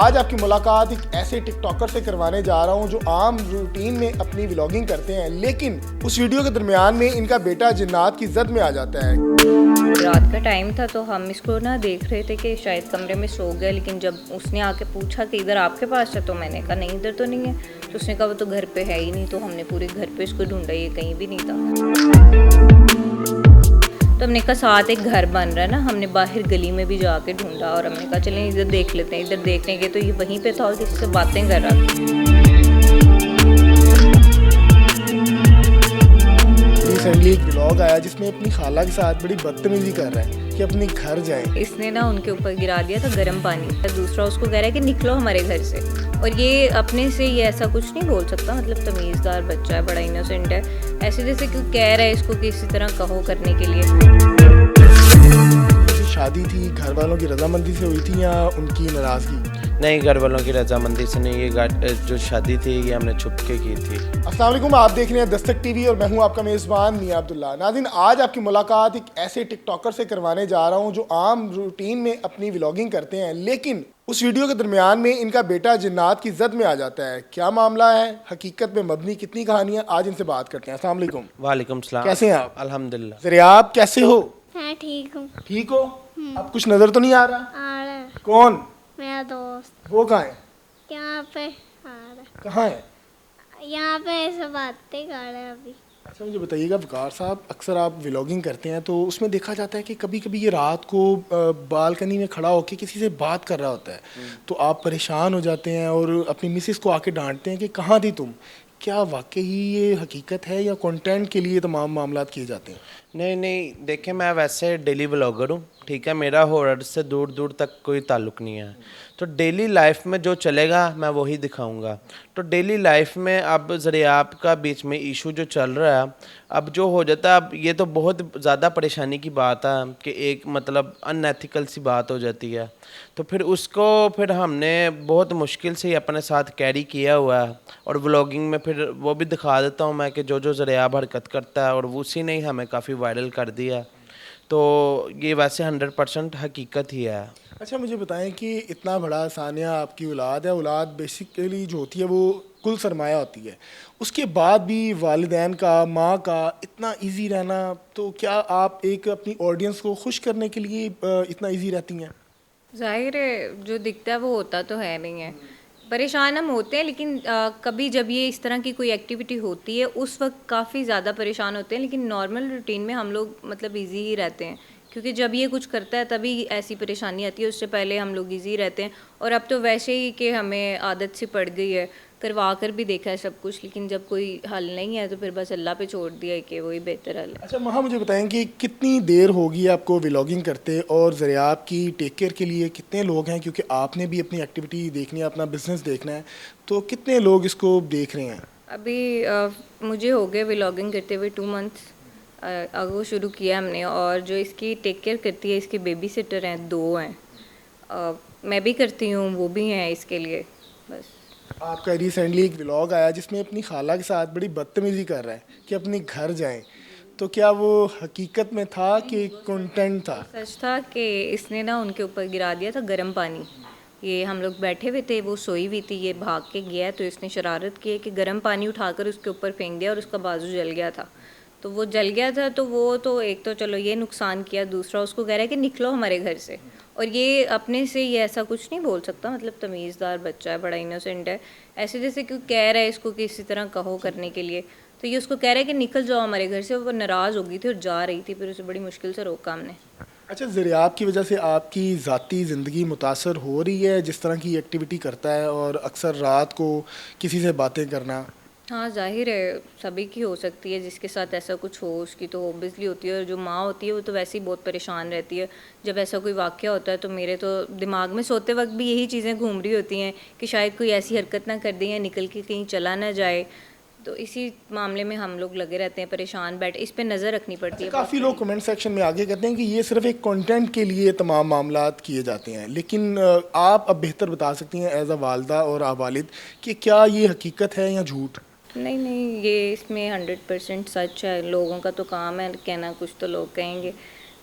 आज आपकी मुलाकात एक ऐसे टिकटॉकर से करवाने जा रहा हूं जो आम रूटीन में अपनी व्लॉगिंग करते हैं, लेकिन उस वीडियो के दरमियान में इनका बेटा जिन्नात की जद में आ जाता है। रात का टाइम था तो हम इसको ना देख रहे थे कि शायद कमरे में सो गया, लेकिन जब उसने आके पूछा कि इधर आपके पास है तो मैंने कहा नहीं इधर तो नहीं है। तो उसने कहा वो तो घर पे है ही नहीं। तो हमने पूरे घर पे इसको ढूंढा, ये कहीं भी नहीं था। तो हमने कहा साथ एक घर बन रहा है ना, हमने बाहर गली में भी जाके ढूंढा और हमने कहा चलें इधर देख लेते हैं। इधर देखने के तो ये वहीं पे था और किसी से बातें कर रहा था। रिसेंटली एक व्लॉग आया जिसमें अपनी खाला के साथ बड़ी बदतमीजी कर रहा है कि अपने घर जाएं। इसने ना उनके ऊपर गिरा दिया था गर्म पानी। दूसरा उसको कह रहा है कि निकलो हमारे घर से, और ये अपने से ये ऐसा कुछ नहीं बोल सकता, मतलब तमीज़दार बच्चा है, बड़ा इनोसेंट है। ऐसे जैसे क्यों कह रहा है इसको कि इसी तरह कहो करने के लिए। शादी थी घर वालों की रजामंदी से हुई थी या उनकी नाराज़गी? नहीं, घर वालों की रजामंदी से नहीं। ये जो शादी थी ये हमने छुप के की थी। अस्सलाम वालेकुम, आप देख रहे हैं दस्तक टीवी और मैं हूं आपका मेज़बान मियां अब्दुल्ला। नाज़रीन, आज आपकी मुलाकात एक ऐसे टिकटॉकर से करवाने जा रहा हूं जो आम रूटीन में अपनी व्लॉगिंग करते हैं, लेकिन उस वीडियो के दरमियान में इनका बेटा जिन्नात की जद में आ जाता है। क्या मामला है, हकीकत में मबनी कितनी कहानियाँ, आज इनसे बात करते हैं। अस्सलाम वालेकुम। वालेकुम सलाम। कैसे हैं आप? अल्हम्दुलिल्लाह। ज़रा आप कैसे हो? मैं ठीक हूँ। ठीक हो? अब कुछ नज़र तो नहीं आ रहा? आ रहा है कौन? मेरा दोस्त। वो कहाँ है? यहाँ पे आ रहा कहाँ है? है। यहाँ पे ऐसे बातें कर रहे हैं अभी। अच्छा, मुझे बताइएगा वकार साहब, अक्सर आप व्लॉगिंग करते हैं तो उसमें देखा जाता है कि कभी कभी ये रात को बालकनी में खड़ा होकर किसी से बात कर रहा होता है, तो आप परेशान हो जाते हैं और अपनी मिसेस को आके डांटते हैं कि कहाँ थी तुम। क्या वाकई ये हकीकत है या कंटेंट के लिए तमाम मामला किए जाते हैं? नहीं, देखें मैं वैसे डेली व्लॉगर हूँ, ठीक है। मेरा हॉरर से दूर दूर तक कोई ताल्लुक़ नहीं है। तो डेली लाइफ में जो चलेगा मैं वही दिखाऊंगा। तो डेली लाइफ में अब ज़रिया आपका बीच में इशू जो चल रहा है, अब जो हो जाता है, अब ये तो बहुत ज़्यादा परेशानी की बात है कि एक मतलब अनएथिकल सी बात हो जाती है। तो फिर हमने बहुत मुश्किल से ही अपने साथ कैरी किया हुआ है, और व्लॉगिंग में फिर वो भी दिखा देता हूँ मैं कि जो ज़रिया हरकत करता है, और उसी ने ही हमें काफ़ी वायरल कर दिया। तो ये वैसे 100% हकीकत ही है। अच्छा, मुझे बताएं कि इतना बड़ा सानिया आपकी औलाद है, औलाद बेसिकली जो होती है वो कुल सरमाया होती है, उसके बाद भी वालिदैन का, माँ का इतना इजी रहना, तो क्या आप एक अपनी ऑडियंस को खुश करने के लिए इतना इजी रहती हैं? जाहिर है जो दिखता है वो होता तो है नहीं है। परेशान हम होते हैं, लेकिन कभी जब ये इस तरह की कोई एक्टिविटी होती है उस वक्त काफ़ी ज़्यादा परेशान होते हैं, लेकिन नॉर्मल रूटीन में हम लोग मतलब इजी ही रहते हैं, क्योंकि जब ये कुछ करता है तभी ऐसी परेशानी आती है। उससे पहले हम लोग इजी रहते हैं, और अब तो वैसे ही कि हमें आदत सी पड़ गई है, करवा कर भी देखा है सब कुछ, लेकिन जब कोई हल नहीं है तो फिर बस अल्लाह पे छोड़ दिया है कि वही बेहतर हल है। अच्छा महा, मुझे बताएं कि कितनी देर होगी आपको व्लॉगिंग करते, और ज़रिया आपकी टेक केयर के लिए कितने लोग हैं, क्योंकि आपने भी अपनी एक्टिविटी देखनी है, अपना बिजनेस देखना है, तो कितने लोग इसको देख रहे हैं? अभी मुझे हो गए व्लॉगिंग करते हुए 2 मंथ्स। वो शुरू किया हमने, और जो इसकी टेक केयर करती है, इसके बेबी सिटर हैं 2 हैं। मैं भी करती हूँ, वो भी हैं इसके लिए। बस आपका रिसेंटली एक व्लॉग आया जिसमें अपनी खाला के साथ बड़ी बदतमीजी कर रहा है कि अपने घर जाएं, तो क्या वो हकीकत में था कि कंटेंट था? सच था कि इसने ना उनके ऊपर गिरा दिया था गर्म पानी। ये हम लोग बैठे हुए थे, वो सोई हुई थी, ये भाग के गया तो इसने शरारत की कि गर्म पानी उठाकर उसके ऊपर फेंक दिया, और उसका बाजू जल गया था। तो वो जल गया था, तो वो तो एक तो चलो ये नुकसान किया, दूसरा उसको कह रहा है कि निकलो हमारे घर से, और ये अपने से ये ऐसा कुछ नहीं बोल सकता, मतलब तमीज़दार बच्चा है, बड़ा इनोसेंट है। ऐसे जैसे क्यों कह रहा है इसको कि इसी तरह कहो करने के लिए, तो ये उसको कह रहा है कि निकल जाओ हमारे घर से। वो नाराज़ हो गई थी और जा रही थी, फिर उसे बड़ी मुश्किल से रोका हमने। अच्छा, ज़रिया की वजह से आपकी ज़ाती ज़िंदगी मुतासर हो रही है, जिस तरह की एक्टिविटी करता है और अक्सर रात को किसी से बातें करना? हाँ, ज़ाहिर है सभी की हो सकती है, जिसके साथ ऐसा कुछ हो उसकी तो ऑब्वियसली होती है, और जो माँ होती है वो तो वैसे ही बहुत परेशान रहती है। जब ऐसा कोई वाक़या होता है तो मेरे तो दिमाग में सोते वक्त भी यही चीज़ें घूम रही होती हैं कि शायद कोई ऐसी हरकत ना कर दें या निकल के कहीं चला ना जाए। तो इसी मामले में हम लोग लगे रहते हैं, परेशान बैठ, इस पे नज़र रखनी पड़ती है। काफ़ी लोग कमेंट सेक्शन में आगे कहते हैं कि ये सिर्फ एक कंटेंट के लिए तमाम मामला किए जाते हैं, लेकिन आप अब बेहतर बता सकती हैं एज अ वालदा और वालिद कि क्या ये हकीकत है या झूठ? नहीं, ये इसमें 100% सच है। लोगों का तो काम है कहना, कुछ तो लोग कहेंगे,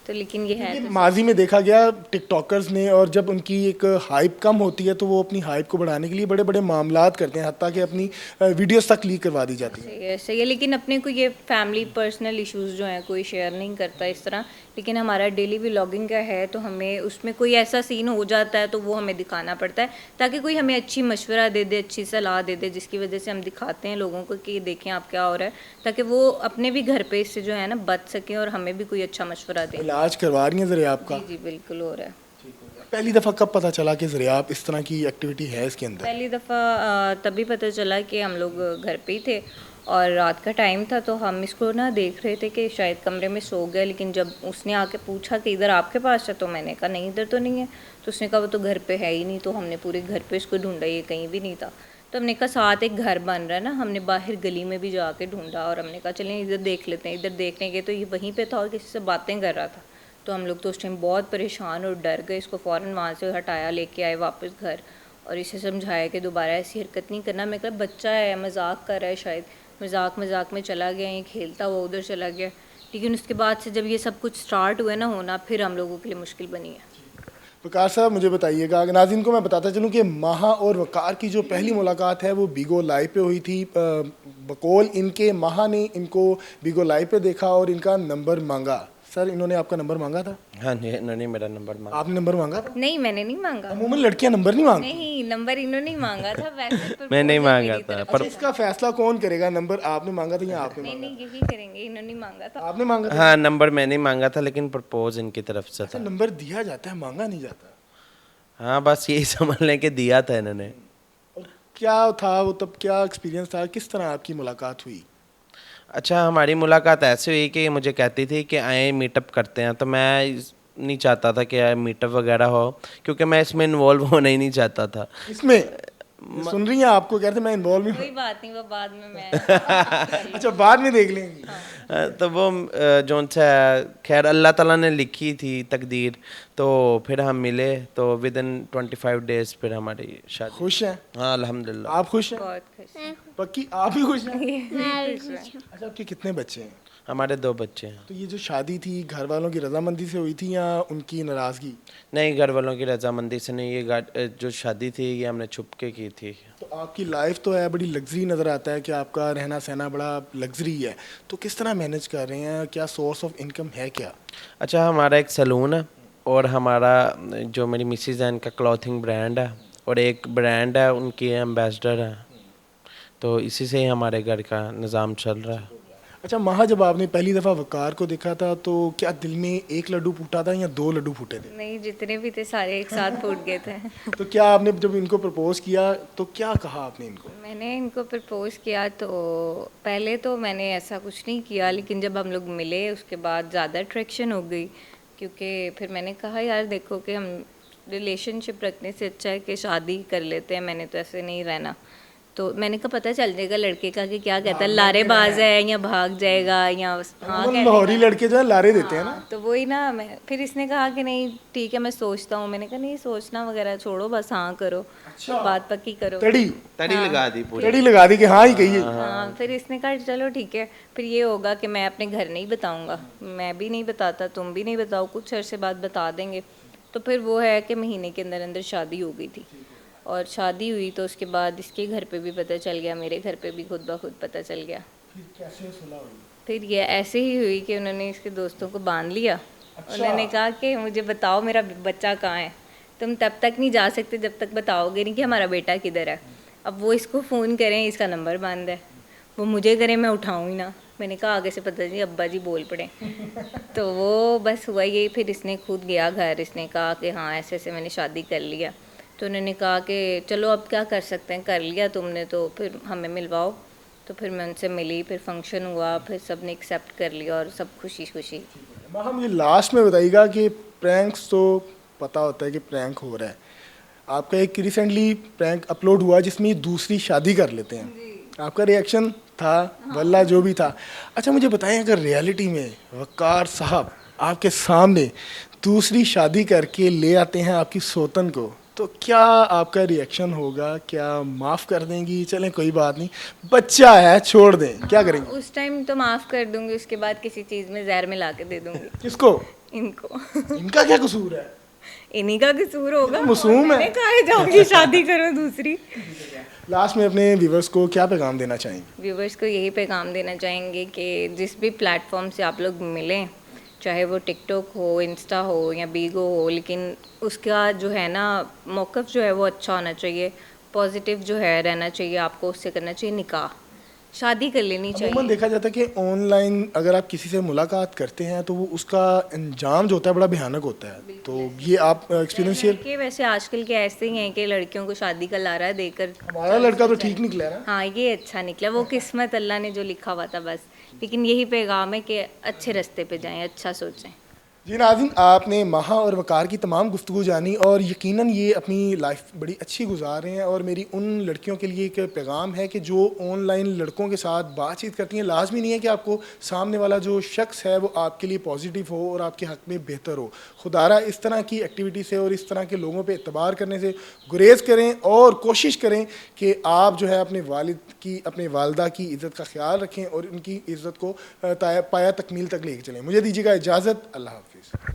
तो लेकिन ये है ये तो माजी में देखा गया टिकटॉकर्स ने, और जब उनकी एक हाइप कम होती है तो वो अपनी हाइप को बढ़ाने के लिए बड़े बड़े मामलात करते हैं, हत्ता कि अपनी वीडियोस तक लीक करवा दी जाती है। सही है, लेकिन अपने को ये फैमिली पर्सनल इश्यूज जो हैं कोई शेयर नहीं करता इस तरह, लेकिन हमारा डेली व्लॉगिंग का है तो हमें उसमें कोई ऐसा सीन हो जाता है तो वो हमें दिखाना पड़ता है, ताकि कोई हमें अच्छी मशवरा दे दे, अच्छी सलाह दे दे, जिसकी वजह से हम दिखाते हैं लोगों को कि देखें आप क्या हो रहा है, ताकि वो अपने भी घर पे इससे जो है ना बच सकें और हमें भी कोई अच्छा मशवरा दें। इलाज करवा रही हैं ज़रिए आपका? जी बिल्कुल हो रहा है। पहली दफ़ा कब पता चला कि ज़रिए आप इस तरह की एक्टिविटी है इसके अंदर? पहली दफ़ा तभी पता चला कि हम लोग घर पे ही थे और रात का टाइम था, तो हम इसको ना देख रहे थे कि शायद कमरे में सो गया, लेकिन जब उसने आके पूछा कि इधर आपके पास है, तो मैंने कहा नहीं इधर तो नहीं है, तो उसने कहा वो तो घर पे है ही नहीं, तो हमने पूरे घर पे इसको ढूंढा, ये कहीं भी नहीं था। तो हमने कहा साथ एक घर बन रहा है ना, हमने बाहर गली में भी जाके ढूंढा और हमने कहा चलें इधर देख लेते हैं। इधर देखने गए तो ये वहीं पे था और किसी से बातें कर रहा था, तो हम लोग तो उस टाइम बहुत परेशान और डर गए, इसको फ़ौरन वहाँ से हटाया, लेके आए वापस घर और इसे समझाया कि दोबारा ऐसी हरकत नहीं करना। मैं कहा बच्चा है, मजाक कर रहा है, शायद मजाक में चला गया, ये खेलता हुआ उधर चला गया। लेकिन उसके बाद से जब ये सब कुछ स्टार्ट हुआ ना होना, फिर हम लोगों के लिए मुश्किल बनी है। वकार साहब मुझे बताइएगा, नाज़रीन को मैं बताता चलूँ कि माहा और वकार की जो पहली मुलाकात है वो बीगो लाइव पे हुई थी। बकौल इनके माहा ने इनको बीगो लाइव पे देखा और इनका नंबर मांगा। सर इन्होंने आपका नंबर मांगा था? हाँ जी, इन्होंने मेरा नंबर मांगा। आपने नंबर मांगा था? नहीं मैंने नहीं मांगा। अमूमन लड़कियां नंबर नहीं मांगती। नहीं नंबर इन्होंने नहीं मांगा था, वैसे मैं नहीं proposal मांगा मेरी था, तरफ पर से। इसका फैसला कौन करेगा? नंबर आपने मांगा था या आपने नहीं मांगा? नहीं यही करेंगे, इन्होंने नहीं मांगा था। आपने मांगा था? हाँ नंबर मैंने मांगा था, लेकिन प्रपोज इनकी तरफ से अच्छा, था। नंबर दिया जाता है, मांगा नहीं जाता। हाँ बस यही समझ लें कि दिया था इन्होंने। और क्या था वो तब, क्या एक्सपीरियंस था, किस तरह आपकी मुलाकात हुई? अच्छा, हमारी मुलाकात ऐसे हुई कि मुझे कहती थी कि आए मीटअप करते हैं, तो मैं नहीं चाहता था कि मीटअप वगैरह हो, क्योंकि मैं इसमें इन्वॉल्व होना ही नहीं चाहता था। इसमें सुन रही हैं आपको कहते मैं इन्वॉल्व कोई बात नहीं, वो बाद में मैं अच्छा बाद में देख लेंगे। तो वो जोन सा खैर अल्लाह ताला ने लिखी थी तकदीर, तो फिर हम मिले, तो विद इन 25 डेज फिर हमारी शादी। खुश हैं हाँ अल्हम्दुलिल्लाह। आप? खुश हैं? बहुत खुश हूँ। पक्की आप भी खुश हैं? मैं भी खुश हूँ। अच्छा, आपके कितने बच्चे हैं? हमारे 2 बच्चे हैं। तो ये जो शादी थी घर वालों की रजामंदी से हुई थी या उनकी नाराजगी? नहीं, घर वालों की रजामंदी से नहीं, ये जो शादी थी ये हमने छुप के की थी। तो आपकी लाइफ तो है, बड़ी लग्जरी नज़र आता है कि आपका रहना सहना बड़ा लग्जरी है, तो किस तरह मैनेज कर रहे हैं? क्या सोर्स ऑफ इनकम है क्या? अच्छा, हमारा एक सैलून है और हमारा जो मेरी मिसेज़ है इनका क्लॉथिंग ब्रांड है, और एक ब्रांड है उनकी एम्बेसडर है, तो इसी से ही हमारे घर का निज़ाम चल रहा है। अच्छा महा, जब आपने पहली दफ़ा वकार को देखा था तो क्या दिल में एक लड्डू फूटा था या 2 लड्डू फूटे थे? नहीं जितने भी थे सारे एक साथ फूट गए थे। तो क्या आपने जब इनको प्रपोज किया तो क्या कहा आपने इनको? मैंने इनको प्रपोज किया तो पहले तो मैंने ऐसा कुछ नहीं किया, लेकिन जब हम लोग मिले उसके बाद ज़्यादा अट्रैक्शन हो गई, क्योंकि फिर मैंने कहा यार देखो कि हम रिलेशनशिप रखने से अच्छा है कि शादी कर लेते हैं, मैंने तो ऐसे नहीं रहना। तो मैंने कहा पता चल जाएगा लड़के का कि क्या कहता है, लारेबाज है या भाग जाएगा या हाँ कहने लाहौरी लड़के जो है लारे देते हैं ना। तो वही ना, मैं फिर इसने कहा कि नहीं ठीक है मैं सोचता हूँ। मैंने कहा नहीं सोचना वगैरह छोड़ो, बस हाँ करो, बात पक्की करो। तड़ी तड़ी लगा दी पूरी। तड़ी लगा दी कि हाँ ही कहिए। हाँ फिर इसने कहा चलो ठीक है, फिर ये होगा कि मैं अपने घर नहीं बताऊंगा, मैं भी नहीं बताता, तुम भी नहीं बताओ, कुछ अरसे बाद बता देंगे। तो फिर वो है कि महीने के अंदर अंदर शादी हो गई थी, और शादी हुई तो उसके बाद इसके घर पे भी पता चल गया, मेरे घर पे भी खुद ब खुद पता चल गया। कैसे सुलह हुई? फिर ये ऐसे ही हुई कि उन्होंने इसके दोस्तों को बांध लिया। उन्होंने कहा कि मुझे बताओ मेरा बच्चा कहाँ है, तुम तब तक नहीं जा सकते जब तक बताओगे नहीं कि हमारा बेटा किधर है। अब वो इसको फ़ोन करें, इसका नंबर बंद है, वो मुझे करें मैं उठाऊँ ही ना। मैंने कहा आगे से पता नहीं अब्बा जी बोल पड़े। तो वो बस हुआ ये, फिर इसने खुद गया घर, इसने कहा कि हाँ ऐसे ऐसे मैंने शादी कर लिया। तो उन्होंने कहा कि चलो अब क्या कर सकते हैं, कर लिया तुमने तो फिर हमें मिलवाओ। तो फिर मैं उनसे मिली, फिर फंक्शन हुआ, फिर सब ने एक्सेप्ट कर लिया और सब खुशी खुशी। माँ मुझे लास्ट में बताइएगा कि प्रैंक्स तो पता होता है कि प्रैंक हो रहा है, आपका एक रिसेंटली प्रैंक अपलोड हुआ जिसमें दूसरी शादी कर लेते हैं, आपका रिएक्शन था वल्ला जो भी था। अच्छा मुझे बताएं, अगर रियलिटी में वकार साहब आपके सामने दूसरी शादी करके ले आते हैं आपकी सोतन को, तो क्या आपका रिएक्शन होगा? क्या माफ़ कर देंगी? चलें कोई बात नहीं, बच्चा है छोड़ दें, क्या करेंगे? उस टाइम तो माफ़ कर दूंगी, उसके बाद किसी चीज़ में जहर मिला के दे दूंगी। किसको? इनको इनका क्या कसूर है? इन्हीं का कसूर होगा। मासूम है। मैंने कहा है जाओगी शादी करो दूसरी। लास्ट में अपने व्यूवर्स को क्या पैगाम देना चाहेंगे? व्यूवर्स को यही पैगाम देना चाहेंगे कि जिस भी प्लेटफॉर्म से आप लोग मिलें, चाहे वो टिकटॉक हो, इंस्टा हो या बीगो हो, लेकिन उसका जो है ना मौक़िफ़ जो है वो अच्छा होना चाहिए, पॉजिटिव जो है रहना चाहिए, आपको उससे करना चाहिए निकाह, शादी कर लेनी अमूमन चाहिए। देखा जाता है कि ऑनलाइन अगर आप किसी से मुलाकात करते हैं तो वो उसका अंजाम जो होता है बड़ा भयानक होता है, तो ये आप एक्सपीरियंस शेयर? लड़के वैसे आजकल के ऐसे ही हैं कि लड़कियों को शादी का लारा देकर। हमारा लड़का तो ठीक निकला है ना। हाँ, ये अच्छा निकला, वो किस्मत अल्लाह ने जो लिखा हुआ था बस। लेकिन यही पैगाम है कि अच्छे रास्ते पे जाएं, अच्छा सोचें। जी नाज़रीन, आपने महा और वकार की तमाम गुफ्तगू जानी और यकीनन ये अपनी लाइफ बड़ी अच्छी गुजार रहे हैं। और मेरी उन लड़कियों के लिए एक पैगाम है कि जो ऑनलाइन लड़कों के साथ बातचीत करती हैं, लाजमी नहीं है कि आपको सामने वाला जो शख्स है वो आपके लिए पॉजिटिव हो और आपके हक़ में बेहतर हो। खुदारा इस तरह की एक्टिविटी से और इस तरह के लोगों पर एतबार करने से गुरेज करें और कोशिश करें कि आप जो है अपने वालिद की, अपने वालदा की इज़्ज़त का ख्याल रखें और उनकी इज़्ज़त को पाया तकमील तक लेके चलें। मुझे दीजिएगा इजाज़त। अल्लाह हाफ़िज़।